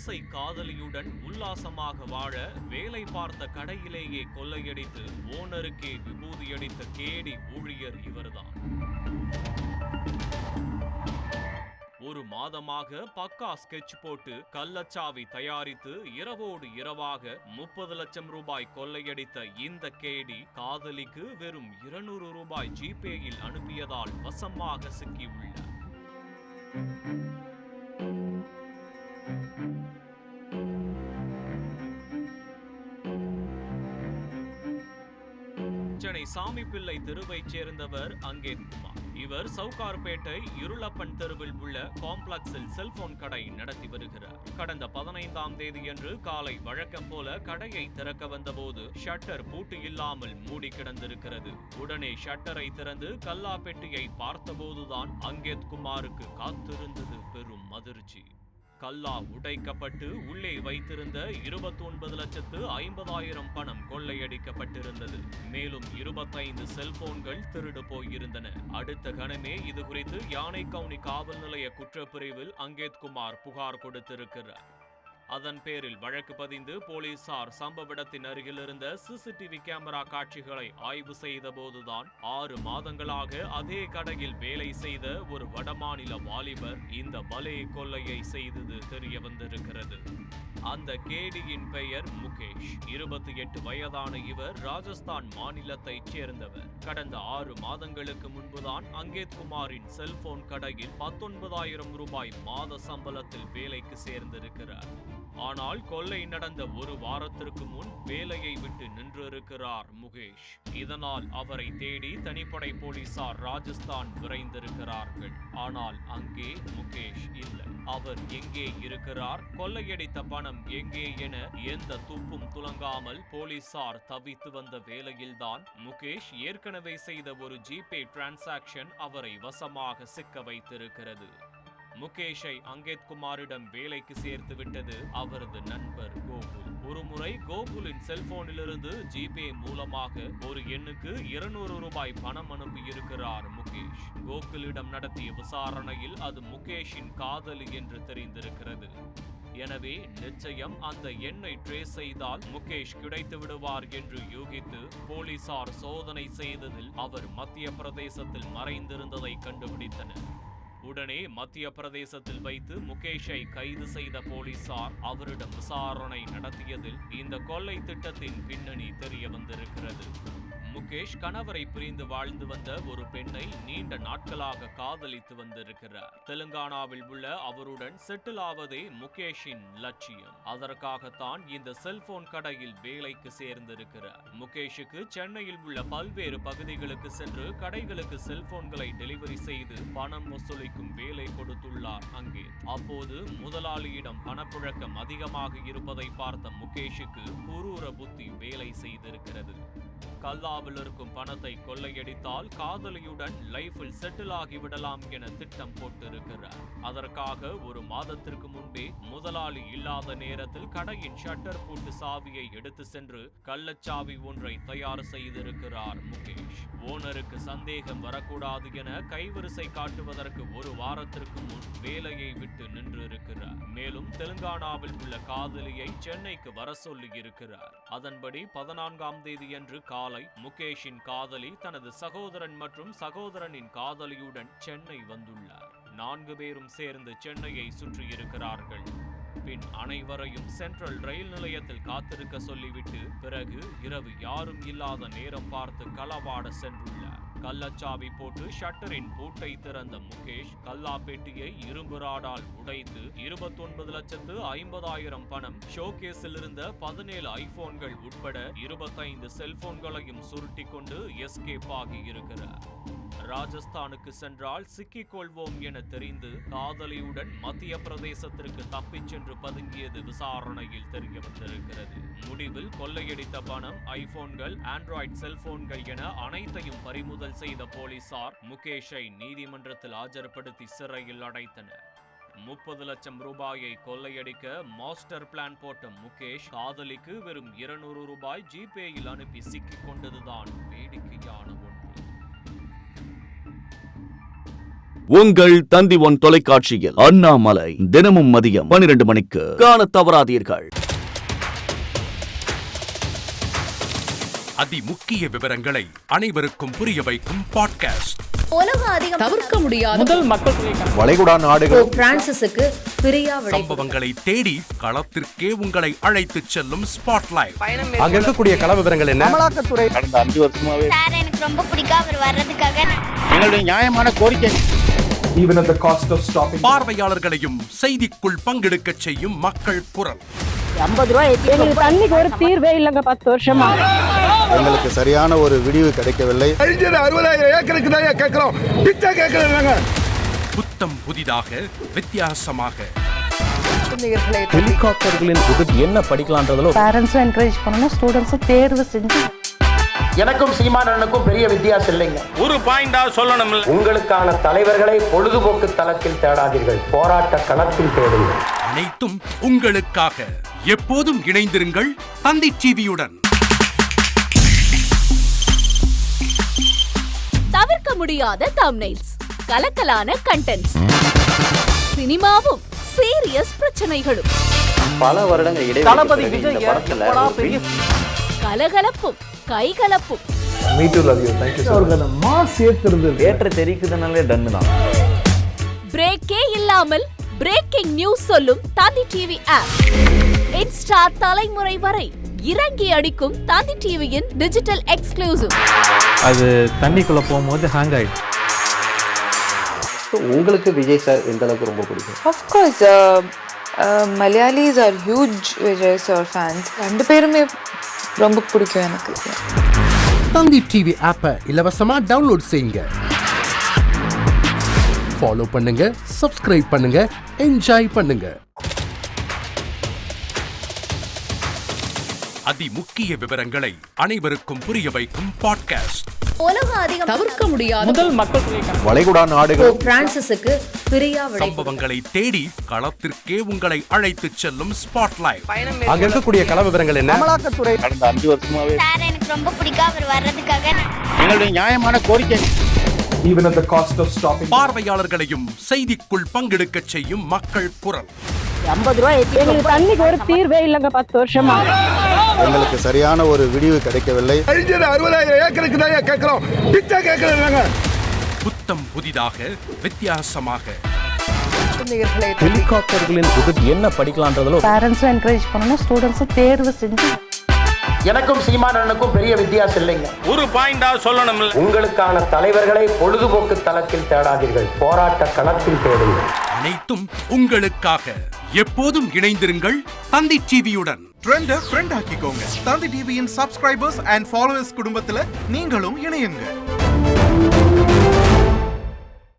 ஆசை காதலியுடன் உல்லாசமாக வாழ வேலை பார்த்த கடையிலேயே கொள்ளையடித்து ஓனருக்கே விபூதியடித்த கேடி ஊழியர் இவர்தான். ஒரு மாதமாக பக்கா ஸ்கெட்ச் போட்டு கள்ளச்சாவி தயாரித்து இரவோடு இரவாக 30 லட்சம் ரூபாய் கொள்ளையடித்த இந்த கேடி காதலிக்கு வெறும் 200 ரூபாய் ஜிபேயில் அனுப்பியதால் வசமாக சிக்கியுள்ளார். சென்னை சாமிப்பிள்ளை தெருவைச் சேர்ந்தவர் அங்கேத் குமார். இவர் சவுகார்பேட்டை இருளப்பன் தெருவில் உள்ள காம்ப்ளெக்ஸில் செல்போன் கடை நடத்தி வருகிறார். கடந்த 15ஆம் தேதியன்று காலை வழக்கம் போல கடையை திறக்க வந்தபோது ஷட்டர் பூட்டு இல்லாமல் மூடி கிடந்திருக்கிறது. உடனே ஷட்டரை திறந்து கல்லா பெட்டியை பார்த்தபோதுதான் அங்கேத் குமாருக்கு காத்திருந்தது பெரும் அதிர்ச்சி. கல்லா உடைக்கப்பட்டு உள்ளே வைத்திருந்த 29,50,000 பணம் கொள்ளையடிக்கப்பட்டிருந்தது. மேலும் 25 செல்போன்கள் திருடு போயிருந்தன. அடுத்த கணமே இது குறித்து யானைக்கவுனி காவல் நிலைய குற்றப்பிரிவில் அங்கேத் குமார் புகார் கொடுத்திருக்கிறார். அதன் பேரில் வழக்கு பதிந்து போலீசார் சம்பவ இடத்தின் அருகில் இருந்த சிசிடிவி கேமரா காட்சிகளை ஆய்வு செய்த போதுதான் 6 மாதங்களாக அதே கடையில் வேலை செய்த ஒரு வடமாநில வாலிபர் இந்த பலே கொள்ளையை செய்தது தெரிய வந்திருக்கிறது. அந்த கேடியின் பெயர் முகேஷ். 28 வயதான இவர் ராஜஸ்தான் மாநிலத்தைச் சேர்ந்தவர். கடந்த 6 மாதங்களுக்கு முன்புதான் அங்கேத் குமாரின் செல்போன் கடையில் 19,000 ரூபாய் மாத சம்பளத்தில் வேலைக்கு சேர்ந்திருக்கிறார். ஆனால் கொள்ளை நடந்த ஒரு வாரத்திற்கு முன் வேலையை விட்டு நின்றிருக்கிறார் முகேஷ். இதனால் அவரை தேடி தனிப்படை போலீசார் ராஜஸ்தான் விரைந்திருக்கிறார்கள். ஆனால் அங்கே முகேஷ் இல்லை. அவர் எங்கே இருக்கிறார், கொள்ளையடித்த பணம் எங்கே என எந்த துப்பும் துலங்காமல் போலீசார் தவித்து வந்த வேளையில்தான் முகேஷ் ஏற்கனவே செய்த ஒரு ஜிபே டிரான்சாக்ஷன் அவரை வசமாக சிக்க வைத்திருக்கிறது. முகேஷை அங்கேத் குமாரிடம் வேலைக்கு சேர்த்து விட்டது அவரது நண்பர் கோகுல். ஒருமுறை கோகுலின் செல்போனிலிருந்து ஜிபே மூலமாக ஒரு எண்ணுக்கு 200 ரூபாய் பணம் அனுப்பியிருக்கிறார் முகேஷ். கோகுலிடம் நடத்திய விசாரணையில் அது முகேஷின் காதலி என்று தெரிந்திருக்கிறது. எனவே நிச்சயம் அந்த எண்ணை ட்ரேஸ் செய்தால் முகேஷ் கிடைத்து விடுவார் என்று யூகித்து போலீசார் சோதனை செய்ததில் அவர் மத்திய பிரதேசத்தில் மறைந்திருந்ததை கண்டுபிடித்தனர். உடனே மத்திய பிரதேசத்தில் வைத்து முகேஷை கைது செய்த போலீசார் அவரிடம் விசாரணை நடத்தியதில் இந்த கொள்ளை திட்டத்தின் பின்னணி தெரிய வந்திருக்கிறது. முகேஷ் கணவரை பிரிந்து வாழ்ந்து வந்த ஒரு பெண்ணை நீண்ட நாட்களாக காதலித்து வந்திருக்கிறார். தெலுங்கானாவில் உள்ள அவருடன் செட்டில் ஆவதே முகேஷின் லட்சியம். அதற்காகத்தான் இந்த செல்போன் கடையில் வேலைக்கு சேர்ந்திருக்கிறார். முகேஷுக்கு சென்னையில் உள்ள பல்வேறு பகுதிகளுக்கு சென்று கடைகளுக்கு செல்போன்களை டெலிவரி செய்து பணம் வசூலிக்கும் வேலை கொடுத்துள்ளார் அங்கே. அப்போது முதலாளியிடம் பணப்புழக்கம் அதிகமாக இருப்பதை பார்த்த முகேஷுக்கு குரூர புத்தி வேலை செய்திருக்கிறது. கல்லாவில் இருக்கும் பணத்தை கொள்ளையடித்தால் காதலியுடன் லைஃபில் செட்டில் ஆகிவிடலாம் என திட்டம் போட்டிருக்கிறார். அதற்காக ஒரு மாதத்திற்கு முன்பே முதலாளி இல்லாத நேரத்தில் கடையின் ஷட்டர் பூட்டு சாவியை எடுத்து சென்று கள்ளச்சாவி ஒன்றை தயார் செய்திருக்கிறார் முகேஷ். ஓனருக்கு சந்தேகம் வரக்கூடாது என கைவரிசை காட்டுவதற்கு ஒரு வாரத்திற்கு முன் வேலையை விட்டு நின்றிருக்கிறார். மேலும் தெலுங்கானாவில் உள்ள காதலியை சென்னைக்கு வர சொல்லி இருக்கிறார். அதன்படி 14ஆம் தேதியன்று காலை முகேஷின் காதலி தனது சகோதரன் மற்றும் சகோதரனின் காதலியுடன் சென்னை வந்துள்ளார். 4 பேரும் சேர்ந்து சென்னையை சுற்றியிருக்கிறார்கள். பின் அனைவரையும் சென்ட்ரல் ரயில் நிலையத்தில் காத்திருக்க சொல்லிவிட்டு பிறகு இரவு யாரும் இல்லாத நேரம் பார்த்து களவாட சென்றுள்ளார். கள்ளச்சாவி போட்டு ஷட்டரின் பூட்டை திறந்த முகேஷ் கல்லா பெட்டியை இரும்பு ராடால் உடைத்து 29,50,000 பணம், ஷோகேஸில் இருந்த 17 ஐபோன்கள் உட்பட 25 செல்போன்களையும் சுருட்டி கொண்டு எஸ்கேப் ஆகி இருக்கிறார். ராஜஸ்தானுக்கு சென்றால் சிக்கிக் கொள்வோம் என தெரிந்து காதலியுடன் மத்திய பிரதேசத்திற்கு தப்பிச் சென்று பதுங்கியது விசாரணையில் தெரிய வந்திருக்கிறது. முடிவில் கொள்ளையடித்த பணம், ஐபோன்கள், ஆண்ட்ராய்டு செல்போன்கள் என அனைத்தையும் பறிமுதல் செய்த போலீசார் முகேஷை நீதிமன்றத்தில் ஆஜர்படுத்தி சிறையில் அடைத்தனர். 30 லட்சம் ரூபாயை கொள்ளையடிக்க மாஸ்டர் பிளான் போட்ட முகேஷ் காதலிக்கு வெறும் 200 ரூபாய் ஜிபேயில் அனுப்பி சிக்கிக் கொண்டதுதான் வேடிக்கையான ஒன்று. உங்கள் தந்தி ஒன் தொலைக்காட்சியில் அண்ணாமலை தினமும் மதியம் 12 மணிக்கு காண தவறாதீர்கள். அதிமுக்கிய விவரங்களை அனைவருக்கும் புரிய வைக்கும் பாட்காஸ்ட். தவிர்க்க முடியாத முதல் மக்கள் வளைகுடா நாடுகள் பிரான்சிஸுக்கு பிரியா சம்பவங்களை தேடி களத்திற்கே உங்களை அழைத்து செல்லும் ஸ்பாட்லைட். அங்க இருக்கக்கூடிய கள விவரங்கள் என்ன? அமலாக்கத்துறை கடந்த 5 வருஷமாவே சார் எனக்கு ரொம்ப பிடிக்கும் அவர் வர்றதுக்காக எங்களுடைய நியாயமான கோரிக்கை. Even at the cost of stopping. பார்வையாளர்களையும் செய்திக்குள் பங்கெடுக்க செய்யும் மக்கள் குரல். 50 ரூபாய் எங்களுக்கு தண்ணிக்கு ஒரு தீர்வே இல்லங்க 10 வருஷமா. எங்களுக்கு சரியான ஒரு விடிவு கிடைக்கவில்லை. 60,000 ஏக்கருக்கு தான் கேக்குறோம். பிச்சை கேக்குறாங்க. புத்தம் புதிதாக வித்தியாசமாக ஹெலிகாப்டர்களின் உதவி என்ன படிக்கலாம்ன்றதுல பேரண்ட்ஸும் என்கரேஜ் பண்ணணும், ஸ்டூடெண்ட்ஸும் தேர்வு செஞ்சு. எனக்கும் சீமானனுக்கும் பெரிய வித்தியாசம் இல்லைங்க. ஒரு பாயிண்டா சொல்லணும். உங்களுக்கான தலைவர்களை பொழுதுபோக்கு தளத்தில் தேடாதீர்கள், போராட்ட களத்தில் தேடுங்கள். அனைத்தும் உங்களுக்காக. எப்போதும் இணைந்திருங்கள் தந்தி டிவியுடன். தவிர்க்க முடியாத தம்ப்நெயில்ஸ், கலக்கலான கண்டென்ட்ஸ், சினிமாவும் சீரியஸ் பிரச்சனைகளும், பல வருடங்கள் தளபதி இடைவெளி விஜய் இந்த படத்துல கலகலப்பும் கைகலப்பும். Me too love you. Thank you so much. Mass ஏத்துறது ஏற்ற தெரிக்குதுனாலே டன்னு தான். பிரேக்கே இல்லாமல் பிரேக்கிங் நியூஸ் சொல்லும் தந்தி டிவி ஆப். இன்ஸ்டா தலைமுறை வரை இறங்கி அடிக்கும் தந்தி டிவியின் டிஜிட்டல் எக்ஸ்க்ளூசிவ். அது தண்ணிக்குள்ள போகும்போது ஹேங் ஆயிடுச்சு. உங்களுக்கு விஜய் சார் எந்த அளவுக்கு ரொம்ப பிடிக்கும்? Of course, Malayalis are huge Vijay sir fans. ரெண்டு பேருமே ரொம்ப பிடிக்கும் எனக்கு. தந்தி டிவி ஆப்பை இலவசமா டவுன்லோட் செய்யுங்க, ஃபாலோ பண்ணுங்க, சப்ஸ்கிரைப் பண்ணுங்க, என்ஜாய் பண்ணுங்க. அதிமுக்கிய விவரங்களை அனைவருக்கும் புரிய வைக்கும் பாட்காஸ்ட். தவிர்க்க முடியாத முதல் மக்கள் வளைகுடா நாடுகள் பிரான்சிஸுக்கு பிரியா சம்பவங்களை தேடி களத்திற்கே உங்களை அழைத்து செல்லும் ஸ்பாட்லைட். அங்க இருக்கக்கூடிய கள விவரங்கள் என்ன? அமலாக்கத்துறை கடந்த 5 வருஷமாவே சார் எனக்கு ரொம்ப பிடிக்கும் அவர் வர்றதுக்காக எங்களுடைய நியாயமான கோரிக்கை. Even at the cost of stopping. பார்வையாளர்களையும் செய்திக்குள் பங்கெடுக்க செய்யும் மக்கள் குரல். 50 ரூபாய் எங்களுக்கு தண்ணிக்கு ஒரு தீர்வே இல்லங்க 10 வருஷமா. எங்களுக்கு சரியான ஒரு விடிவு கிடைக்கவில்லை. 60,000 ஏக்கருக்கு தான் கேக்குறோம். பிச்சை கேக்குறாங்க. புத்தம் புதிதாக வித்தியாசமாக ஹெலிகாப்டர்களின் உதவி என்ன படிக்கலாம்ன்றதுல பேரண்ட்ஸும் என்கரேஜ் பண்ணணும், ஸ்டூடெண்ட்ஸும் தேர்வு செஞ்சு. எனக்கும் சீமானனுக்கும் பெரிய வித்தியாசம் இல்லைங்க. ஒரு பாயிண்டா சொல்லணும். உங்களுக்கான தலைவர்களை பொழுதுபோக்கு தளத்தில் தேடாதீர்கள், போராட்ட களத்தில் தேடுங்கள். அனைத்தும் உங்களுக்காக. எப்போதும் இணைந்திருங்கள் தந்தி டிவியுடன். ட்ரெண்ட ஃப்ரெண்ட் ஆக்கிக்கோங்க. தந்தி டிவியின் சப்ஸ்கிரைபர்ஸ் அண்ட் ஃபாலோவர்ஸ் குடும்பத்துல நீங்களும் இணையுங்க.